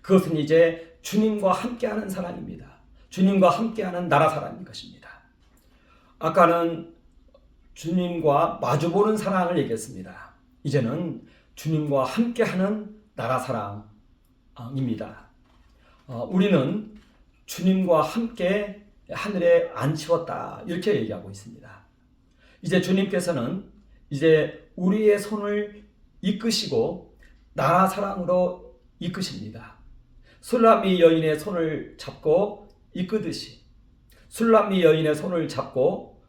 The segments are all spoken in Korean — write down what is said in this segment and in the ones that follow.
그것은 이제 주님과 함께하는 사랑입니다. 주님과 함께하는 나라 사랑인 것입니다. 아까는 주님과 마주보는 사랑을 얘기했습니다. 이제는 주님과 함께하는 나라 사랑입니다. 우리는 주님과 함께 하늘에 앉히었다 이렇게 얘기하고 있습니다. 이제 주님께서는 이제 우리의 손을 이끄시고 나라 사랑으로 이끄십니다. 술람미 여인의 손을 잡고 이끄듯이 술람미 여인의 손을 잡고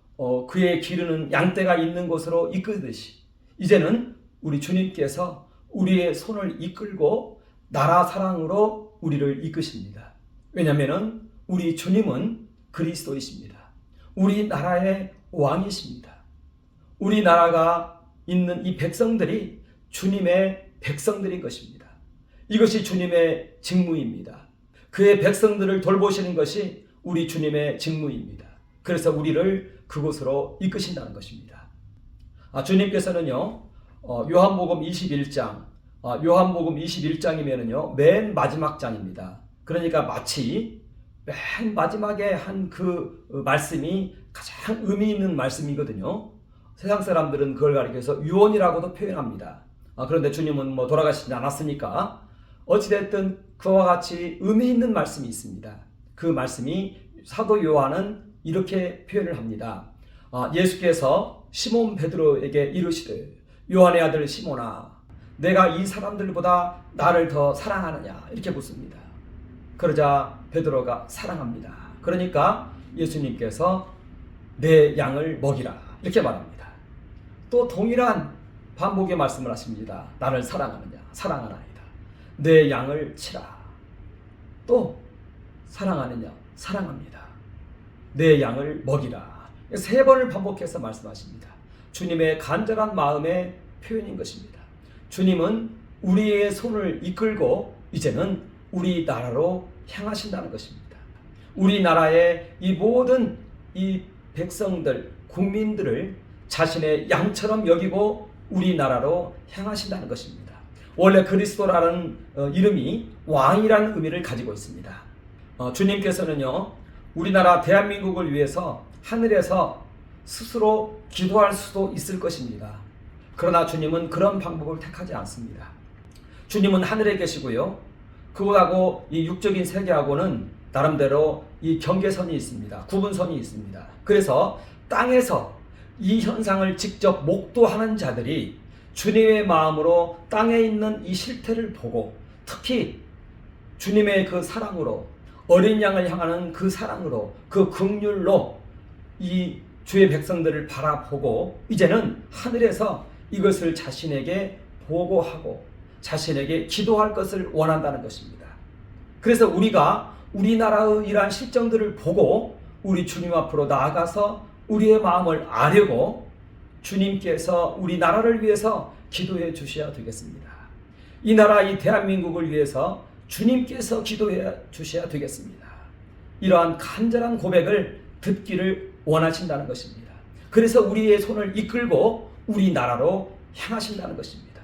그의 기르는 양떼가 있는 곳으로 이끄듯이 이제는 우리 주님께서 우리의 손을 이끌고 나라 사랑으로 우리를 이끄십니다. 왜냐하면 우리 주님은 그리스도이십니다. 우리 나라의 왕이십니다. 우리 나라가 있는 이 백성들이 주님의 백성들인 것입니다. 이것이 주님의 직무입니다. 그의 백성들을 돌보시는 것이 우리 주님의 직무입니다. 그래서 우리를 그곳으로 이끄신다는 것입니다. 주님께서는요, 요한복음 21장이면은요, 맨 마지막 장입니다. 그러니까 마치 맨 마지막에 한 그 말씀이 가장 의미 있는 말씀이거든요. 세상 사람들은 그걸 가리켜서 유언이라고도 표현합니다. 그런데 주님은 돌아가시지 않았으니까 어찌됐든 그와 같이 의미 있는 말씀이 있습니다. 그 말씀이 사도 요한은 이렇게 표현을 합니다. 예수께서 시몬 베드로에게 이르시되 요한의 아들 시몬아 내가 이 사람들보다 나를 더 사랑하느냐 이렇게 묻습니다. 그러자 베드로가 사랑합니다. 그러니까 예수님께서 내 양을 먹이라 이렇게 말합니다. 또 동일한 반복의 말씀을 하십니다. 나를 사랑하느냐 사랑하나이다. 내 양을 치라. 또 사랑하느냐 사랑합니다. 내 양을 먹이라. 3번을 반복해서 말씀하십니다. 주님의 간절한 마음의 표현인 것입니다. 주님은 우리의 손을 이끌고 이제는 우리 나라로 향하신다는 것입니다. 우리나라의 이 모든 이 백성들, 국민들을 자신의 양처럼 여기고 우리나라로 향하신다는 것입니다. 원래 그리스도라는 이름이 왕이라는 의미를 가지고 있습니다. 주님께서는요, 우리나라 대한민국을 위해서 하늘에서 스스로 기도할 수도 있을 것입니다. 그러나 주님은 그런 방법을 택하지 않습니다. 주님은 하늘에 계시고요, 그곳하고 이 육적인 세계하고는 나름대로 이 경계선이 있습니다. 구분선이 있습니다. 그래서 땅에서 이 현상을 직접 목도하는 자들이 주님의 마음으로 땅에 있는 이 실태를 보고 특히 주님의 그 사랑으로 어린 양을 향하는 그 사랑으로 그 긍휼로 이 주의 백성들을 바라보고 이제는 하늘에서 이것을 자신에게 보고하고 자신에게 기도할 것을 원한다는 것입니다. 그래서 우리가 우리나라의 이러한 실정들을 보고 우리 주님 앞으로 나아가서 우리의 마음을 아려고 주님께서 우리 나라를 위해서 기도해 주셔야 되겠습니다. 이 나라 이 대한민국을 위해서 주님께서 기도해 주셔야 되겠습니다. 이러한 간절한 고백을 듣기를 원하신다는 것입니다. 그래서 우리의 손을 이끌고 우리 나라로 향하신다는 것입니다.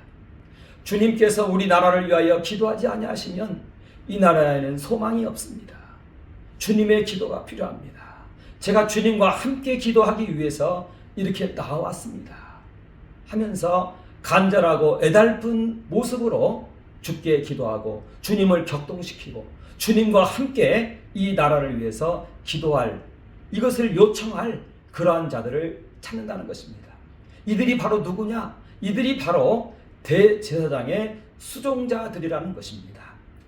주님께서 우리 나라를 위하여 기도하지 아니하시면 이 나라에는 소망이 없습니다. 주님의 기도가 필요합니다. 제가 주님과 함께 기도하기 위해서 이렇게 나왔습니다 하면서 간절하고 애달픈 모습으로 주께 기도하고 주님을 격동시키고 주님과 함께 이 나라를 위해서 기도할 이것을 요청할 그러한 자들을 찾는다는 것입니다. 이들이 바로 누구냐? 이들이 바로 대제사장의 수종자들이라는 것입니다.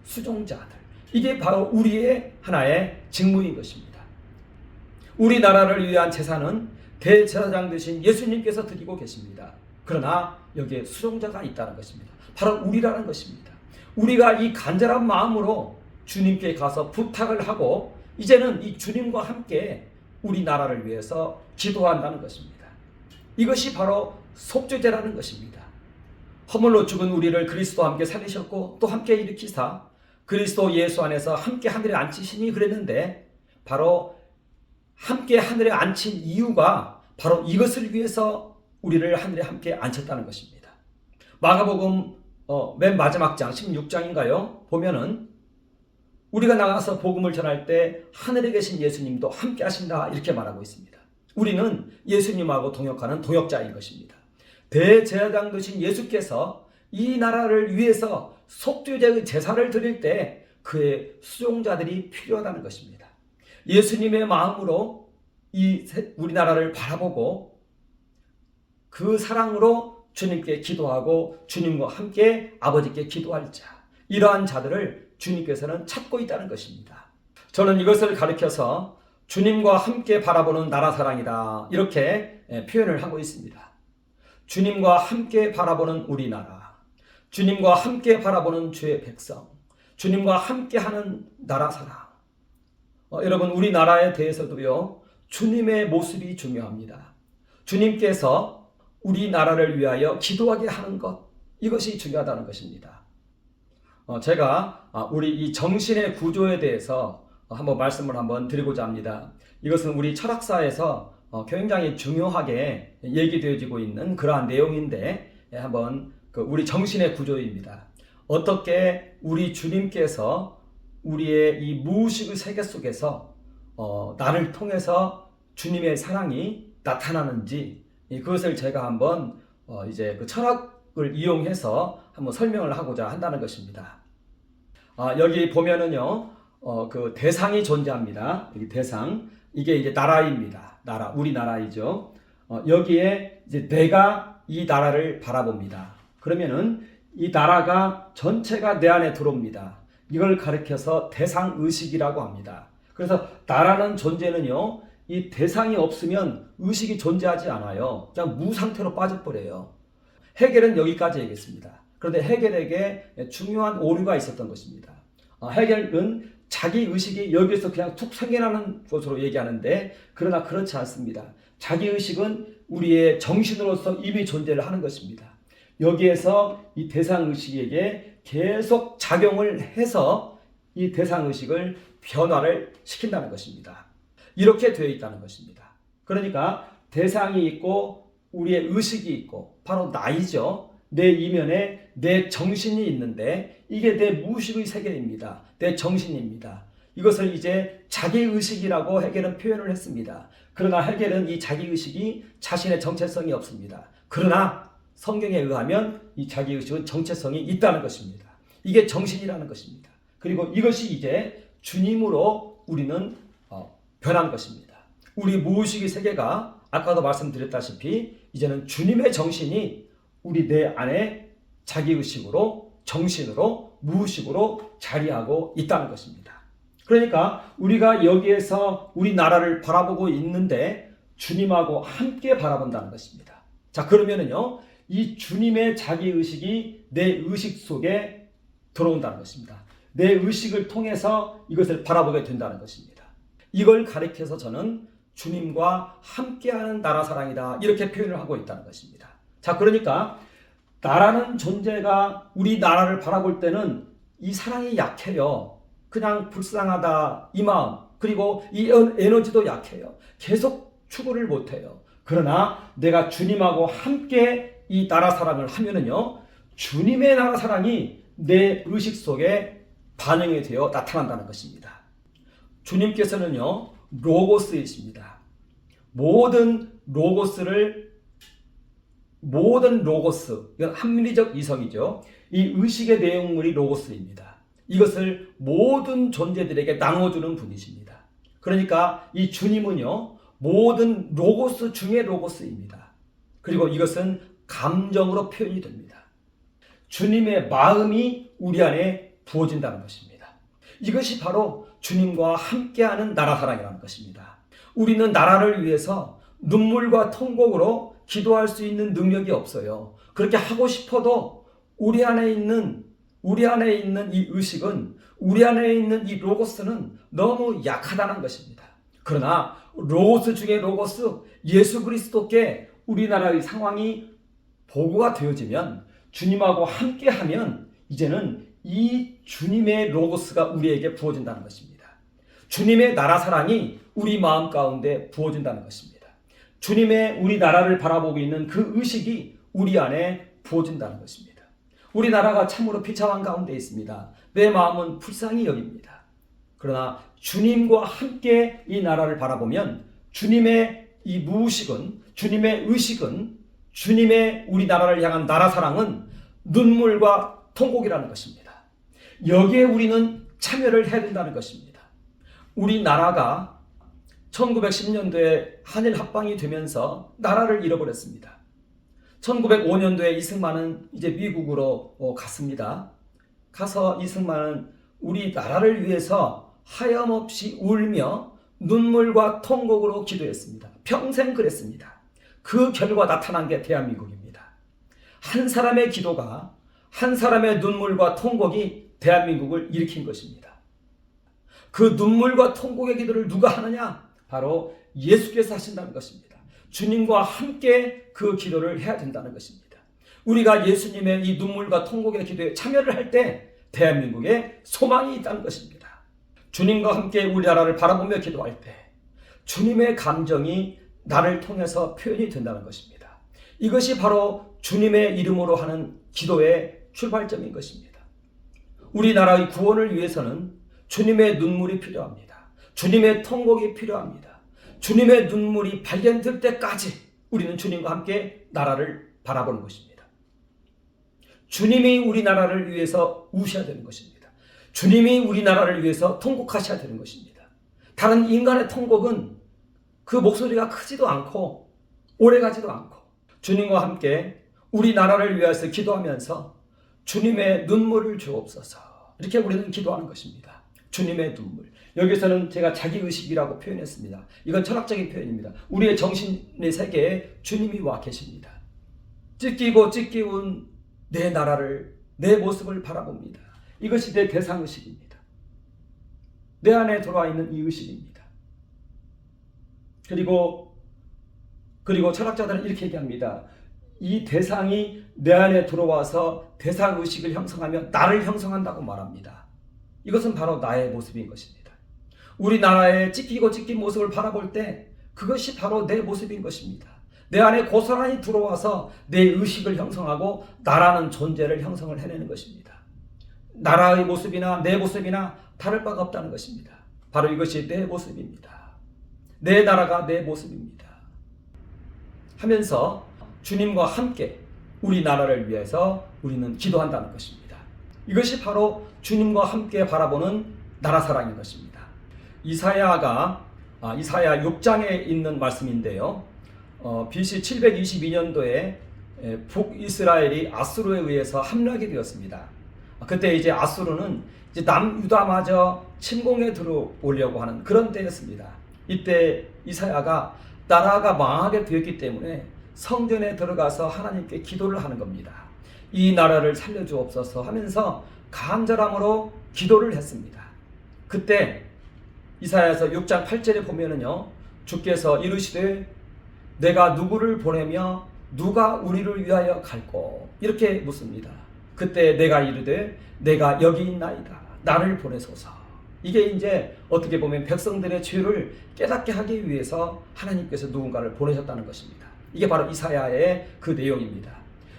수종자들. 이게 바로 우리의 하나의 직무인 것입니다. 우리나라를 위한 제사는 대제사장 되신 예수님께서 드리고 계십니다. 그러나 여기에 수종자가 있다는 것입니다. 바로 우리라는 것입니다. 우리가 이 간절한 마음으로 주님께 가서 부탁을 하고 이제는 이 주님과 함께 우리나라를 위해서 기도한다는 것입니다. 이것이 바로 속죄제라는 것입니다. 허물로 죽은 우리를 그리스도와 함께 살리셨고 또 함께 일으키사 그리스도 예수 안에서 함께 하늘에 앉히시니 그랬는데 바로 함께 하늘에 앉힌 이유가 바로 이것을 위해서 우리를 하늘에 함께 앉혔다는 것입니다. 마가복음 맨 마지막 장 16장인가요? 보면은 우리가 나가서 복음을 전할 때 하늘에 계신 예수님도 함께 하신다 이렇게 말하고 있습니다. 우리는 예수님하고 동역하는 동역자인 것입니다. 대제사장 되신 예수께서 이 나라를 위해서 속죄제의 제사를 드릴 때 그의 수종자들이 필요하다는 것입니다. 예수님의 마음으로 우리나라를 바라보고 그 사랑으로 주님께 기도하고 주님과 함께 아버지께 기도할 자, 이러한 자들을 주님께서는 찾고 있다는 것입니다. 저는 이것을 가리켜서 주님과 함께 바라보는 나라 사랑이다 이렇게 표현을 하고 있습니다. 주님과 함께 바라보는 우리나라, 주님과 함께 바라보는 주의 백성, 주님과 함께하는 나라 사랑. 여러분, 우리나라에 대해서도요, 주님의 모습이 중요합니다. 주님께서 우리나라를 위하여 기도하게 하는 것, 이것이 중요하다는 것입니다. 제가 우리 이 정신의 구조에 대해서 한번 말씀을 한번 드리고자 합니다. 이것은 우리 철학사에서 굉장히 중요하게 얘기되어지고 있는 그러한 내용인데, 한번 우리 정신의 구조입니다. 어떻게 우리 주님께서 우리의 이 무의식의 세계 속에서 나를 통해서 주님의 사랑이 나타나는지, 그것을 제가 한번 이제 그 철학을 이용해서 한번 설명을 하고자 한다는 것입니다. 여기 보면은요, 그 대상이 존재합니다. 여기 대상, 이게 이제 나라입니다. 나라, 우리나라이죠. 여기에 이제 내가 이 나라를 바라봅니다. 그러면은 이 나라가 전체가 내 안에 들어옵니다. 이걸 가리켜서 대상의식이라고 합니다. 그래서 나라는 존재는요, 이 대상이 없으면 의식이 존재하지 않아요. 그냥 무상태로 빠져버려요. 헤겔은 여기까지 얘기했습니다. 그런데 헤겔에게 중요한 오류가 있었던 것입니다. 헤겔은 자기 의식이 여기에서 그냥 툭 생겨나는 것으로 얘기하는데, 그러나 그렇지 않습니다. 자기 의식은 우리의 정신으로서 이미 존재를 하는 것입니다. 여기에서 이 대상의식에게 계속 작용을 해서 이 대상의식을 변화를 시킨다는 것입니다. 이렇게 되어 있다는 것입니다. 그러니까 대상이 있고 우리의 의식이 있고, 바로 나이죠. 내 이면에 내 정신이 있는데, 이게 내 무의식의 세계입니다. 내 정신입니다. 이것을 이제 자기의식이라고 헤겔은 표현을 했습니다. 그러나 헤겔은 이 자기의식이 자신의 정체성이 없습니다. 그러나 성경에 의하면 이 자기의식은 정체성이 있다는 것입니다. 이게 정신이라는 것입니다. 그리고 이것이 이제 주님으로 우리는 변한 것입니다. 우리 무의식의 세계가 아까도 말씀드렸다시피 이제는 주님의 정신이 우리 내 안에 자기의식으로, 정신으로, 무의식으로 자리하고 있다는 것입니다. 그러니까 우리가 여기에서 우리나라를 바라보고 있는데 주님하고 함께 바라본다는 것입니다. 자, 그러면은요, 이 주님의 자기의식이 내 의식 속에 들어온다는 것입니다. 내 의식을 통해서 이것을 바라보게 된다는 것입니다. 이걸 가리켜서 저는 주님과 함께하는 나라 사랑이다 이렇게 표현을 하고 있다는 것입니다. 자, 그러니까 나라는 존재가 우리 나라를 바라볼 때는 이 사랑이 약해요. 그냥 불쌍하다 이 마음, 그리고 이 에너지도 약해요. 계속 추구를 못해요. 그러나 내가 주님하고 함께 이 나라 사랑을 하면은요, 주님의 나라 사랑이 내 의식 속에 반영이 되어 나타난다는 것입니다. 주님께서는요, 로고스이십니다. 모든 로고스, 이건 합리적 이성이죠. 이 의식의 내용물이 로고스입니다. 이것을 모든 존재들에게 나눠주는 분이십니다. 그러니까 이 주님은요, 모든 로고스 중에 로고스입니다. 그리고 이것은 감정으로 표현이 됩니다. 주님의 마음이 우리 안에 부어진다는 것입니다. 이것이 바로 주님과 함께하는 나라 사랑이라는 것입니다. 우리는 나라를 위해서 눈물과 통곡으로 기도할 수 있는 능력이 없어요. 그렇게 하고 싶어도 우리 안에 있는 이 의식은, 우리 안에 있는 이 로고스는 너무 약하다는 것입니다. 그러나 로고스 중에 로고스, 예수 그리스도께 우리나라의 상황이 보고가 되어지면, 주님하고 함께하면 이제는 이 주님의 로고스가 우리에게 부어진다는 것입니다. 주님의 나라 사랑이 우리 마음 가운데 부어진다는 것입니다. 주님의 우리나라를 바라보고 있는 그 의식이 우리 안에 부어진다는 것입니다. 우리나라가 참으로 비참한 가운데 있습니다. 내 마음은 불쌍히 여깁니다. 그러나 주님과 함께 이 나라를 바라보면 주님의 이 무의식은, 주님의 의식은, 주님의 우리나라를 향한 나라 사랑은 눈물과 통곡이라는 것입니다. 여기에 우리는 참여를 해야 된다는 것입니다. 우리나라가 1910년도에 한일 합방이 되면서 나라를 잃어버렸습니다. 1905년도에 이승만은 이제 미국으로 갔습니다. 가서 이승만은 우리나라를 위해서 하염없이 울며 눈물과 통곡으로 기도했습니다. 평생 그랬습니다. 그 결과 나타난 게 대한민국입니다. 한 사람의 기도가, 한 사람의 눈물과 통곡이 대한민국을 일으킨 것입니다. 그 눈물과 통곡의 기도를 누가 하느냐? 바로 예수께서 하신다는 것입니다. 주님과 함께 그 기도를 해야 된다는 것입니다. 우리가 예수님의 이 눈물과 통곡의 기도에 참여를 할 때 대한민국에 소망이 있다는 것입니다. 주님과 함께 우리나라를 바라보며 기도할 때 주님의 감정이 나를 통해서 표현이 된다는 것입니다. 이것이 바로 주님의 이름으로 하는 기도의 출발점인 것입니다. 우리나라의 구원을 위해서는 주님의 눈물이 필요합니다. 주님의 통곡이 필요합니다. 주님의 눈물이 발견될 때까지 우리는 주님과 함께 나라를 바라보는 것입니다. 주님이 우리나라를 위해서 우셔야 되는 것입니다. 주님이 우리나라를 위해서 통곡하셔야 되는 것입니다. 다른 인간의 통곡은 그 목소리가 크지도 않고 오래가지도 않고 주님과 함께 우리나라를 위해서 기도하면서 주님의 눈물을 주옵소서, 이렇게 우리는 기도하는 것입니다. 주님의 눈물. 여기서는 제가 자기의식이라고 표현했습니다. 이건 철학적인 표현입니다. 우리의 정신의 세계에 주님이 와 계십니다. 찢기고 찢기운 내 나라를, 내 모습을 바라봅니다. 이것이 내 대상의식입니다. 내 안에 들어와 있는 이 의식입니다. 그리고 철학자들은 이렇게 얘기합니다. 이 대상이 내 안에 들어와서 대상의식을 형성하며 나를 형성한다고 말합니다. 이것은 바로 나의 모습인 것입니다. 우리나라의 찢기고 찢긴 모습을 바라볼 때 그것이 바로 내 모습인 것입니다. 내 안에 고스란히 들어와서 내 의식을 형성하고 나라는 존재를 형성을 해내는 것입니다. 나라의 모습이나 내 모습이나 다를 바가 없다는 것입니다. 바로 이것이 내 모습입니다. 내 나라가 내 모습입니다. 하면서 주님과 함께 우리나라를 위해서 우리는 기도한다는 것입니다. 이것이 바로 주님과 함께 바라보는 나라 사랑인 것입니다. 이사야 6장에 있는 말씀인데요. BC 722년도에 북이스라엘이 아수르에 의해서 함락이 되었습니다. 그때 이제 아수르는 이제 남유다마저 침공에 들어오려고 하는 그런 때였습니다. 이때 이사야가 나라가 망하게 되었기 때문에 성전에 들어가서 하나님께 기도를 하는 겁니다. 이 나라를 살려주옵소서 하면서 간절함으로 기도를 했습니다. 그때 이사야서 6장 8절에 보면은요, 주께서 이르시되 내가 누구를 보내며 누가 우리를 위하여 갈꼬, 이렇게 묻습니다. 그때 내가 이르되 내가 여기 있나이다, 나를 보내소서. 이게 이제 어떻게 보면 백성들의 죄를 깨닫게 하기 위해서 하나님께서 누군가를 보내셨다는 것입니다. 이게 바로 이사야의 그 내용입니다.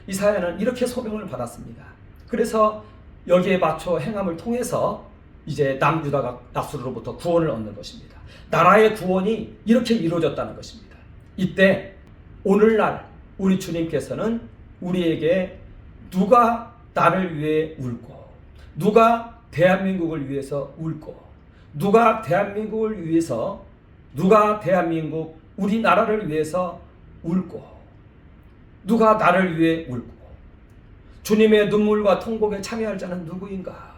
이사야는 이렇게 소명을 받았습니다. 그래서 여기에 맞춰 행함을 통해서 이제 남유다가 아수르로부터 구원을 얻는 것입니다. 나라의 구원이 이렇게 이루어졌다는 것입니다. 이때 오늘날 우리 주님께서는 우리에게 누가 나를 위해 울고, 누가 대한민국을 위해서 울고, 누가 대한민국을 위해서, 누가 대한민국 우리나라를 위해서 울고, 누가 나를 위해 울고, 주님의 눈물과 통곡에 참여할 자는 누구인가?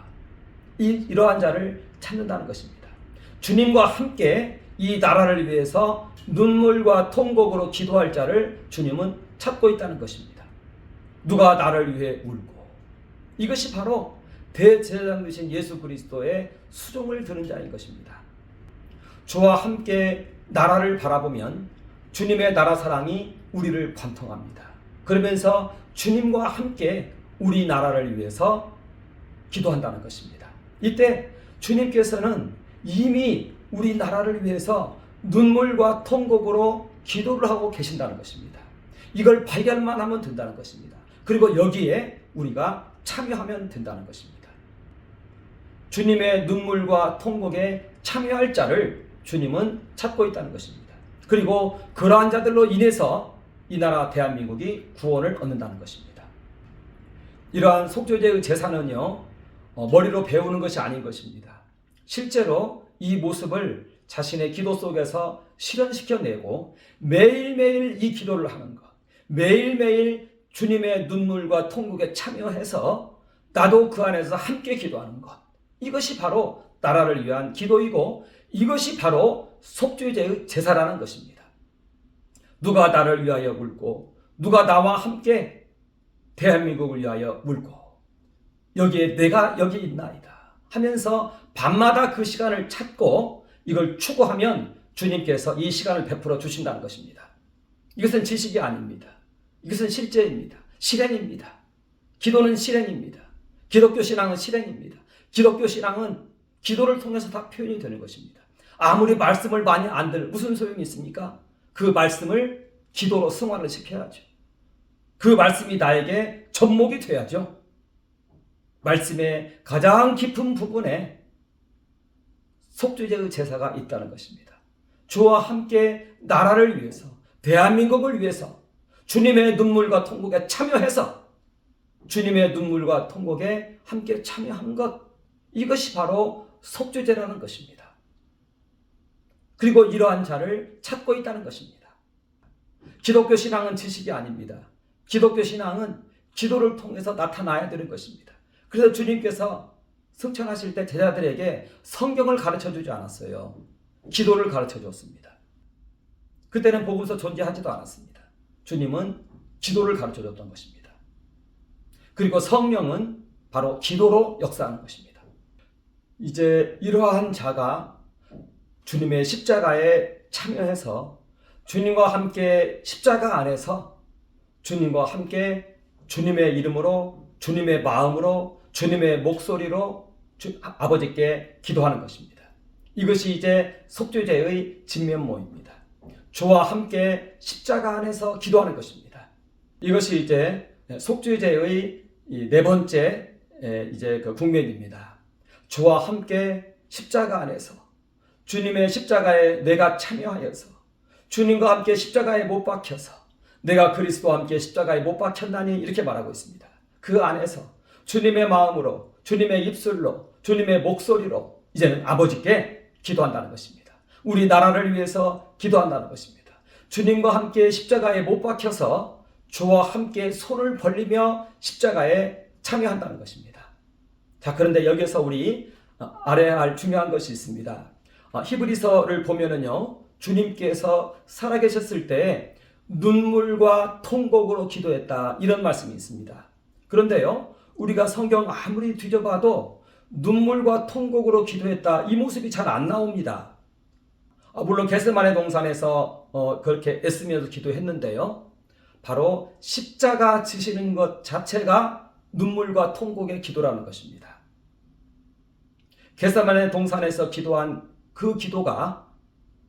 이러한 자를 찾는다는 것입니다. 주님과 함께 이 나라를 위해서 눈물과 통곡으로 기도할 자를 주님은 찾고 있다는 것입니다. 누가 나를 위해 울고, 이것이 바로 대제사장 되신 예수 그리스도의 수종을 드는 자인 것입니다. 주와 함께 나라를 바라보면 주님의 나라 사랑이 우리를 관통합니다. 그러면서 주님과 함께 우리 나라를 위해서 기도한다는 것입니다. 이때 주님께서는 이미 우리 나라를 위해서 눈물과 통곡으로 기도를 하고 계신다는 것입니다. 이걸 발견만 하면 된다는 것입니다. 그리고 여기에 우리가 참여하면 된다는 것입니다. 주님의 눈물과 통곡에 참여할 자를 주님은 찾고 있다는 것입니다. 그리고 그러한 자들로 인해서 이 나라 대한민국이 구원을 얻는다는 것입니다. 이러한 속죄제의 제사는요, 머리로 배우는 것이 아닌 것입니다. 실제로 이 모습을 자신의 기도 속에서 실현시켜내고 매일매일 이 기도를 하는 것, 매일매일 주님의 눈물과 통곡에 참여해서 나도 그 안에서 함께 기도하는 것, 이것이 바로 나라를 위한 기도이고 이것이 바로 속죄제의 제사라는 것입니다. 누가 나를 위하여 울고 누가 나와 함께 대한민국을 위하여 울고 여기에 내가 여기 있나이다 하면서 밤마다 그 시간을 찾고 이걸 추구하면 주님께서 이 시간을 베풀어 주신다는 것입니다. 이것은 지식이 아닙니다. 이것은 실제입니다. 실행입니다. 기도는 실행입니다. 기독교 신앙은 실행입니다. 기독교 신앙은 기도를 통해서 다 표현이 되는 것입니다. 아무리 말씀을 많이 안 들을 무슨 소용이 있습니까? 그 말씀을 기도로 승화를 시켜야죠. 그 말씀이 나에게 접목이 돼야죠. 말씀의 가장 깊은 부분에 속죄제의 제사가 있다는 것입니다. 주와 함께 나라를 위해서, 대한민국을 위해서 주님의 눈물과 통곡에 참여해서 주님의 눈물과 통곡에 함께 참여한 것, 이것이 바로 속죄제라는 것입니다. 그리고 이러한 자를 찾고 있다는 것입니다. 기독교 신앙은 지식이 아닙니다. 기독교 신앙은 기도를 통해서 나타나야 되는 것입니다. 그래서 주님께서 승천하실 때 제자들에게 성경을 가르쳐 주지 않았어요. 기도를 가르쳐 줬습니다. 그때는 복음서 존재하지도 않았습니다. 주님은 기도를 가르쳐 줬던 것입니다. 그리고 성령은 바로 기도로 역사하는 것입니다. 이제 이러한 자가 주님의 십자가에 참여해서 주님과 함께 십자가 안에서 주님과 함께 주님의 이름으로, 주님의 마음으로, 주님의 목소리로 아버지께 기도하는 것입니다. 이것이 이제 속죄제의 진면모입니다. 주와 함께 십자가 안에서 기도하는 것입니다. 이것이 이제 속죄제의 네 번째 이제 그 국면입니다. 주와 함께 십자가 안에서 주님의 십자가에 내가 참여하여서 주님과 함께 십자가에 못 박혀서 내가 그리스도와 함께 십자가에 못 박혔나니 이렇게 말하고 있습니다. 그 안에서 주님의 마음으로, 주님의 입술로, 주님의 목소리로 이제는 아버지께 기도한다는 것입니다. 우리 나라를 위해서 기도한다는 것입니다. 주님과 함께 십자가에 못 박혀서 주와 함께 손을 벌리며 십자가에 참여한다는 것입니다. 자, 그런데 여기서 우리 알아야 할 중요한 것이 있습니다. 히브리서를 보면은요, 주님께서 살아계셨을 때 눈물과 통곡으로 기도했다, 이런 말씀이 있습니다. 그런데요, 우리가 성경 아무리 뒤져봐도 눈물과 통곡으로 기도했다, 이 모습이 잘 안 나옵니다. 물론 겟세마네 동산에서 그렇게 애쓰면서 기도했는데요, 바로 십자가 지시는 것 자체가 눈물과 통곡의 기도라는 것입니다. 겟세마네 동산에서 기도한 그 기도가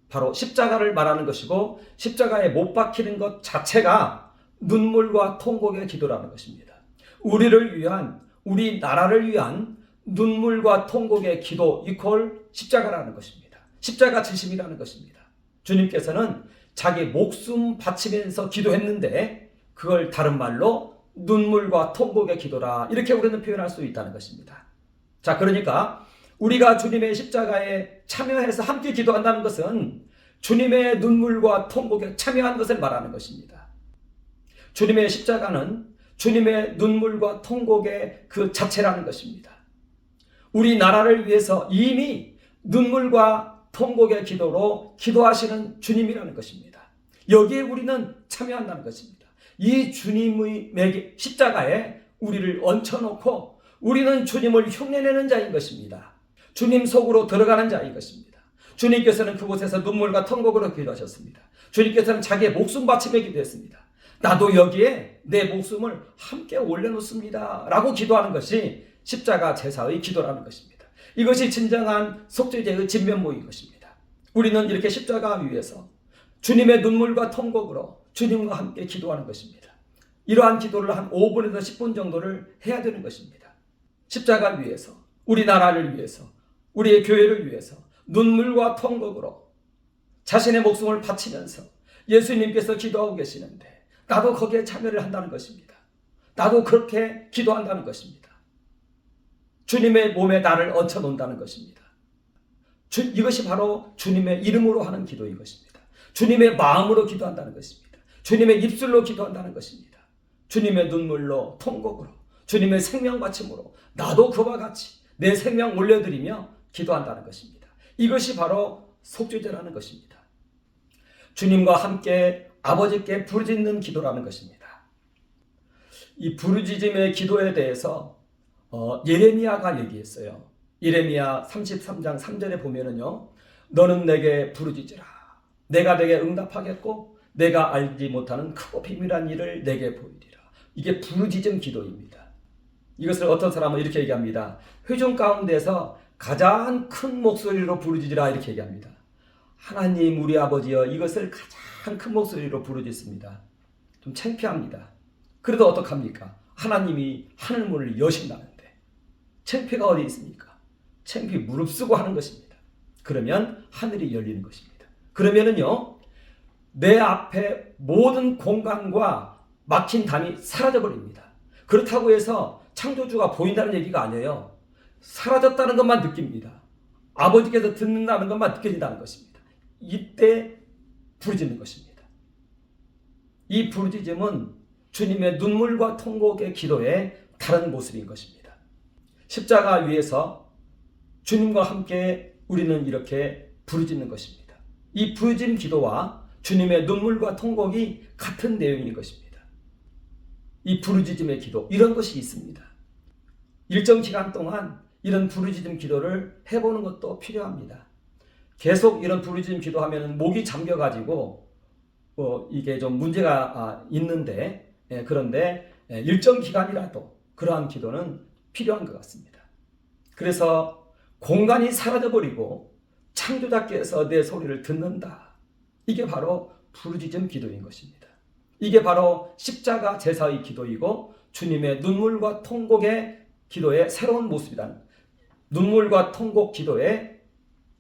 바로 십자가를 말하는 것이고 십자가에 못 박히는 것 자체가 눈물과 통곡의 기도라는 것입니다. 우리를 위한, 우리 나라를 위한 눈물과 통곡의 기도 이퀄 십자가라는 것입니다. 십자가 지심이라는 것입니다. 주님께서는 자기 목숨 바치면서 기도했는데 그걸 다른 말로 눈물과 통곡의 기도라, 이렇게 우리는 표현할 수 있다는 것입니다. 자, 그러니까 우리가 주님의 십자가에 참여해서 함께 기도한다는 것은 주님의 눈물과 통곡에 참여한 것을 말하는 것입니다. 주님의 십자가는 주님의 눈물과 통곡의 그 자체라는 것입니다. 우리 나라를 위해서 이미 눈물과 통곡의 기도로 기도하시는 주님이라는 것입니다. 여기에 우리는 참여한다는 것입니다. 이 주님의 십자가에 우리를 얹혀놓고 우리는 주님을 흉내내는 자인 것입니다. 주님 속으로 들어가는 자인 것입니다. 주님께서는 그곳에서 눈물과 통곡으로 기도하셨습니다. 주님께서는 자기의 목숨 바치며 기도했습니다. 나도 여기에 내 목숨을 함께 올려놓습니다 라고 기도하는 것이 십자가 제사의 기도라는 것입니다. 이것이 진정한 속죄제의 진면모인 것입니다. 우리는 이렇게 십자가 위에서 주님의 눈물과 통곡으로 주님과 함께 기도하는 것입니다. 이러한 기도를 한 5분에서 10분 정도를 해야 되는 것입니다. 십자가 위에서 우리나라를 위해서, 우리의 교회를 위해서 눈물과 통곡으로 자신의 목숨을 바치면서 예수님께서 기도하고 계시는데 나도 거기에 참여를 한다는 것입니다. 나도 그렇게 기도한다는 것입니다. 주님의 몸에 나를 얹혀 놓는다는 것입니다. 이것이 바로 주님의 이름으로 하는 기도인 것입니다. 주님의 마음으로 기도한다는 것입니다. 주님의 입술로 기도한다는 것입니다. 주님의 눈물로, 통곡으로, 주님의 생명 바침으로 나도 그와 같이 내 생명 올려드리며 기도한다는 것입니다. 이것이 바로 속죄제라는 것입니다. 주님과 함께 아버지께 부르짖는 기도라는 것입니다. 이 부르짖음의 기도에 대해서 예레미야가 얘기했어요. 예레미야 33장 3절에 보면은요, 너는 내게 부르짖으라. 내가 내게 응답하겠고 내가 알지 못하는 크고 비밀한 일을 내게 보이리라. 이게 부르짖음 기도입니다. 이것을 어떤 사람은 이렇게 얘기합니다. 회중 가운데서 가장 큰 목소리로 부르짖으라 이렇게 얘기합니다. 하나님 우리 아버지여, 이것을 가장 큰 목소리로 부르짖습니다. 좀 창피합니다. 그래도 어떡합니까? 하나님이 하늘문을 여신다는데 창피가 어디 있습니까? 창피 무릅쓰고 하는 것입니다. 그러면 하늘이 열리는 것입니다. 그러면은요, 내 앞에 모든 공간과 막힌 담이 사라져버립니다. 그렇다고 해서 창조주가 보인다는 얘기가 아니에요. 사라졌다는 것만 느낍니다. 아버지께서 듣는다는 것만 느껴진다는 것입니다. 이때 부르짖는 것입니다. 이 부르짖음은 주님의 눈물과 통곡의 기도의 다른 모습인 것입니다. 십자가 위에서 주님과 함께 우리는 이렇게 부르짖는 것입니다. 이 부르짖음 기도와 주님의 눈물과 통곡이 같은 내용인 것입니다. 이 부르짖음의 기도, 이런 것이 있습니다. 일정 기간 동안 이런 부르짖음 기도를 해보는 것도 필요합니다. 계속 이런 부르짖음 기도하면 목이 잠겨가지고 이게 좀 문제가 있는데, 그런데 일정 기간이라도 그러한 기도는 필요한 것 같습니다. 그래서 공간이 사라져버리고 창조자께서 내 소리를 듣는다. 이게 바로 부르짖음 기도인 것입니다. 이게 바로 십자가 제사의 기도이고 주님의 눈물과 통곡의 기도의 새로운 모습이라는, 눈물과 통곡 기도의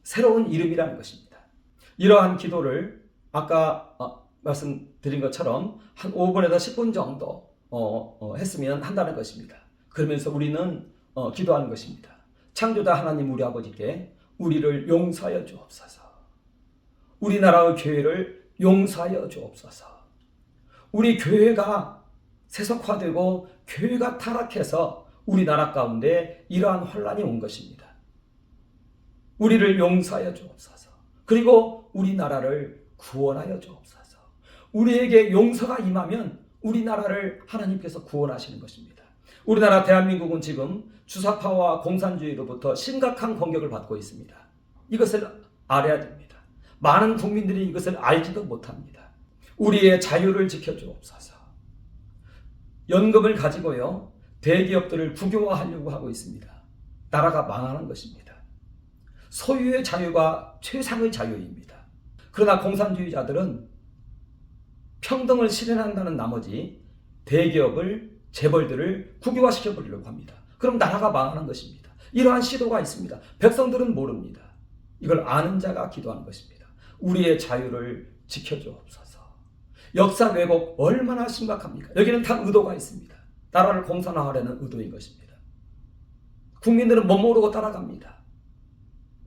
새로운 이름이라는 것입니다. 이러한 기도를 아까 말씀드린 것처럼 한 5분에서 10분 정도 했으면 한다는 것입니다. 그러면서 우리는 기도하는 것입니다. 창조자 하나님 우리 아버지께 우리를 용서하여 주옵소서. 우리나라의 교회를 용서하여 주옵소서. 우리 교회가 세속화되고 교회가 타락해서 우리나라 가운데 이러한 혼란이 온 것입니다. 우리를 용서하여 주옵소서. 그리고 우리나라를 구원하여 주옵소서. 우리에게 용서가 임하면 우리나라를 하나님께서 구원하시는 것입니다. 우리나라 대한민국은 지금 주사파와 공산주의로부터 심각한 공격을 받고 있습니다. 이것을 알아야 됩니다. 많은 국민들이 이것을 알지도 못합니다. 우리의 자유를 지켜주옵소서. 연금을 가지고요, 대기업들을 국유화하려고 하고 있습니다. 나라가 망하는 것입니다. 소유의 자유가 최상의 자유입니다. 그러나 공산주의자들은 평등을 실현한다는 나머지 대기업을, 재벌들을 국유화시켜버리려고 합니다. 그럼 나라가 망하는 것입니다. 이러한 시도가 있습니다. 백성들은 모릅니다. 이걸 아는 자가 기도하는 것입니다. 우리의 자유를 지켜주옵소서. 역사 왜곡 얼마나 심각합니까? 여기는 다 의도가 있습니다. 나라를 공산화하려는 의도인 것입니다. 국민들은 못 모르고 따라갑니다.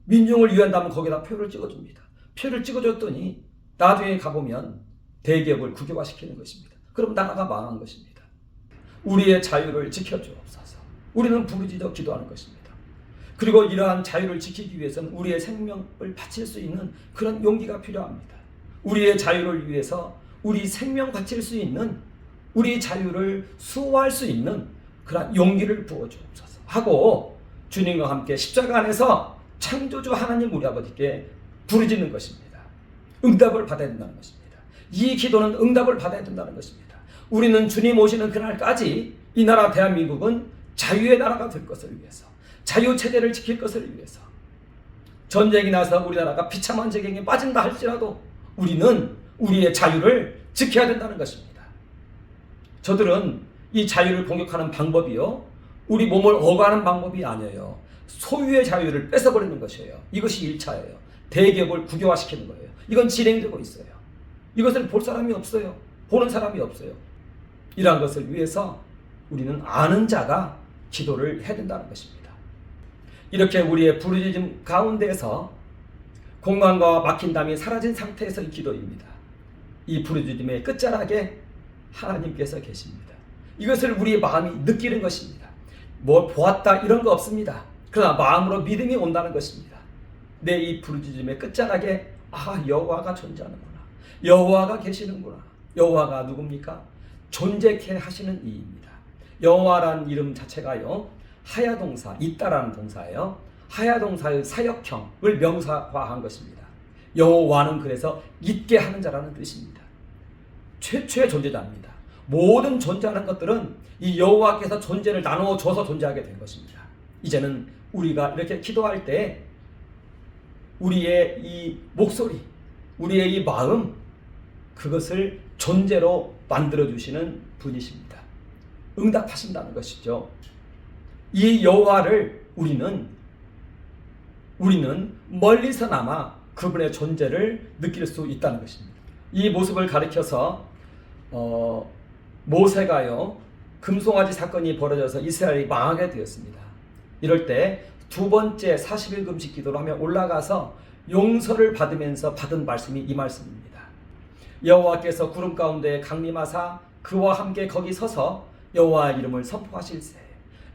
민중을 위한다면 거기다 표를 찍어줍니다. 표를 찍어줬더니 나중에 가보면 대기업을 국유화시키는 것입니다. 그럼 나라가 망한 것입니다. 우리의 자유를 지켜주옵소서. 우리는 부르짖어 기도하는 것입니다. 그리고 이러한 자유를 지키기 위해서는 우리의 생명을 바칠 수 있는 그런 용기가 필요합니다. 우리의 자유를 위해서 우리 생명 바칠 수 있는, 우리 자유를 수호할 수 있는 그런 용기를 부어주옵소서 하고 주님과 함께 십자가 안에서 창조주 하나님 우리 아버지께 부르짖는 것입니다. 응답을 받아야 된다는 것입니다. 이 기도는 응답을 받아야 된다는 것입니다. 우리는 주님 오시는 그날까지 이 나라 대한민국은 자유의 나라가 될 것을 위해서, 자유체제를 지킬 것을 위해서, 전쟁이 나서 우리나라가 비참한 재경에 빠진다 할지라도 우리는 우리의 자유를 지켜야 된다는 것입니다. 저들은 이 자유를 공격하는 방법이요, 우리 몸을 억압하는 방법이 아니에요. 소유의 자유를 뺏어버리는 것이에요. 이것이 1차예요. 대기업을 국유화시키는 거예요. 이건 진행되고 있어요. 이것을 볼 사람이 없어요. 보는 사람이 없어요. 이러한 것을 위해서 우리는 아는 자가 기도를 해야 된다는 것입니다. 이렇게 우리의 부르짖음 가운데에서 공간과 막힌 담이 사라진 상태에서의 기도입니다. 이 부르짖음의 끝자락에 하나님께서 계십니다. 이것을 우리의 마음이 느끼는 것입니다. 뭘 보았다 이런 거 없습니다. 그러나 마음으로 믿음이 온다는 것입니다. 내 이 부르짖음의 끝자락에 여호와가 존재하는구나. 여호와가 계시는구나. 여호와가 누굽니까? 존재케 하시는 이입니다. 여호와라는 이름 자체가요, 하야동사, 있다라는 동사예요. 하야동사의 사역형을 명사화한 것입니다. 여호와는 그래서 있게 하는 자라는 뜻입니다. 최초의 존재자입니다. 모든 존재하는 것들은 이 여호와께서 존재를 나누어 줘서 존재하게 된 것입니다. 이제는 우리가 이렇게 기도할 때 우리의 이 목소리, 우리의 이 마음, 그것을 존재로 만들어주시는 분이십니다. 응답하신다는 것이죠. 이 여호와를 우리는 멀리서나마 그분의 존재를 느낄 수 있다는 것입니다. 이 모습을 가리켜서 모세가요, 금송아지 사건이 벌어져서 이스라엘이 망하게 되었습니다. 이럴 때 두 번째 40일 금식 기도를 하며 올라가서 용서를 받으면서 받은 말씀이 이 말씀입니다. 여호와께서 구름 가운데 강림하사 그와 함께 거기 서서 여호와의 이름을 선포하실세.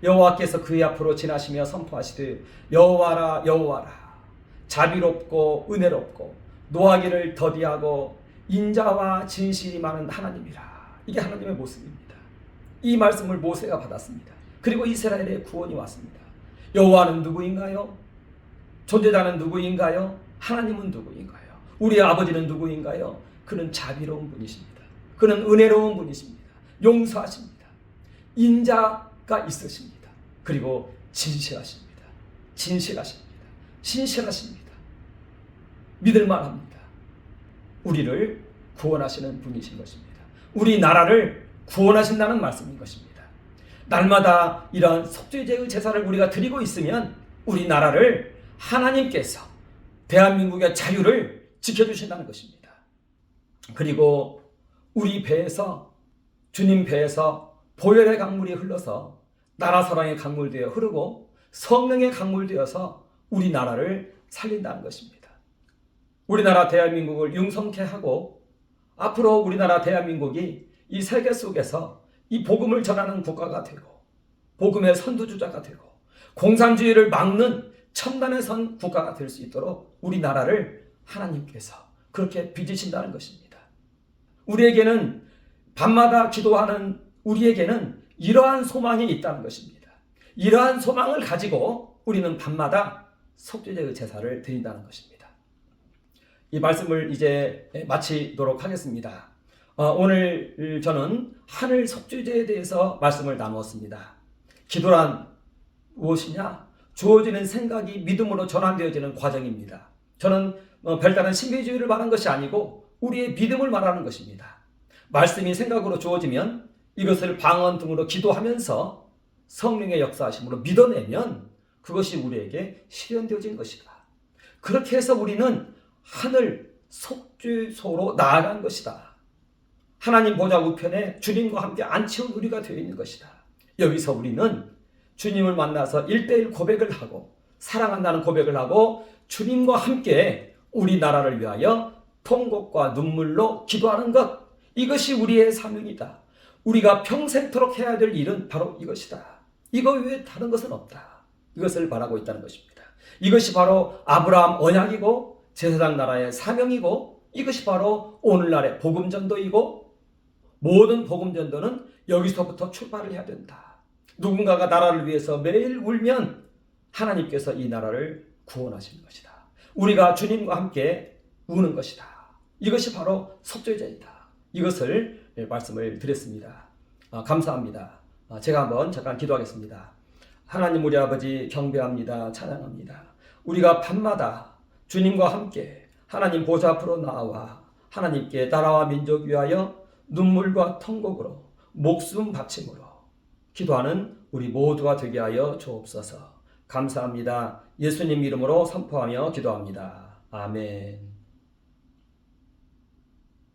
여호와께서 그의 앞으로 지나시며 선포하시되 여호와라 여호와라, 자비롭고 은혜롭고 노하기를 더디하고 인자와 진실이 많은 하나님이라. 이게 하나님의 모습입니다. 이 말씀을 모세가 받았습니다. 그리고 이스라엘의 구원이 왔습니다. 여호와는 누구인가요? 존재자는 누구인가요? 하나님은 누구인가요? 우리의 아버지는 누구인가요? 그는 자비로운 분이십니다. 그는 은혜로운 분이십니다. 용서하십니다. 인자가 있으십니다. 그리고 진실하십니다. 신실하십니다. 믿을만합니다. 우리를 구원하시는 분이신 것입니다. 우리 나라를 구원하신다는 말씀인 것입니다. 날마다 이러한 속죄제의 제사를 우리가 드리고 있으면 우리 나라를 하나님께서, 대한민국의 자유를 지켜주신다는 것입니다. 그리고 우리 배에서, 주님 배에서 보혈의 강물이 흘러서 나라 사랑의 강물 되어 흐르고 성령의 강물 되어서 우리 나라를 살린다는 것입니다. 우리나라 대한민국을 융성케 하고 앞으로 우리나라 대한민국이 이 세계 속에서 이 복음을 전하는 국가가 되고 복음의 선두주자가 되고 공산주의를 막는 첨단의 선 국가가 될 수 있도록 우리나라를 하나님께서 그렇게 빚으신다는 것입니다. 우리에게는 밤마다 기도하는 우리에게는 이러한 소망이 있다는 것입니다. 이러한 소망을 가지고 우리는 밤마다 속죄제의 제사를 드린다는 것입니다. 이 말씀을 이제 마치도록 하겠습니다. 오늘 저는 하늘 속죄제에 대해서 말씀을 나누었습니다. 기도란 무엇이냐? 주어지는 생각이 믿음으로 전환되어지는 과정입니다. 저는 별다른 신비주의를 말한 것이 아니고 우리의 믿음을 말하는 것입니다. 말씀이 생각으로 주어지면 이것을 방언 등으로 기도하면서 성령의 역사하심으로 믿어내면 그것이 우리에게 실현되어진 것이다. 그렇게 해서 우리는 하늘 속죄소로 나아간 것이다. 하나님 보좌 우편에 주님과 함께 앉혀온 우리가 되어 있는 것이다. 여기서 우리는 주님을 만나서 1:1 고백을 하고 사랑한다는 고백을 하고 주님과 함께 우리 나라를 위하여 통곡과 눈물로 기도하는 것, 이것이 우리의 사명이다. 우리가 평생토록 해야 될 일은 바로 이것이다. 이거 외에 다른 것은 없다. 이것을 바라고 있다는 것입니다. 이것이 바로 아브라함 언약이고 제사장 나라의 사명이고 이것이 바로 오늘날의 복음전도이고 모든 복음전도는 여기서부터 출발을 해야 된다. 누군가가 나라를 위해서 매일 울면 하나님께서 이 나라를 구원하시는 것이다. 우리가 주님과 함께 우는 것이다. 이것이 바로 속죄제이다. 이것을 말씀을 드렸습니다. 감사합니다. 제가 한번 잠깐 기도하겠습니다. 하나님 우리 아버지 경배합니다. 찬양합니다. 우리가 밤마다 주님과 함께 하나님 보좌 앞으로 나와 하나님께 나라와 민족 위하여 눈물과 통곡으로 목숨 바침으로 기도하는 우리 모두가 되게 하여 주옵소서. 감사합니다. 예수님 이름으로 선포하며 기도합니다. 아멘.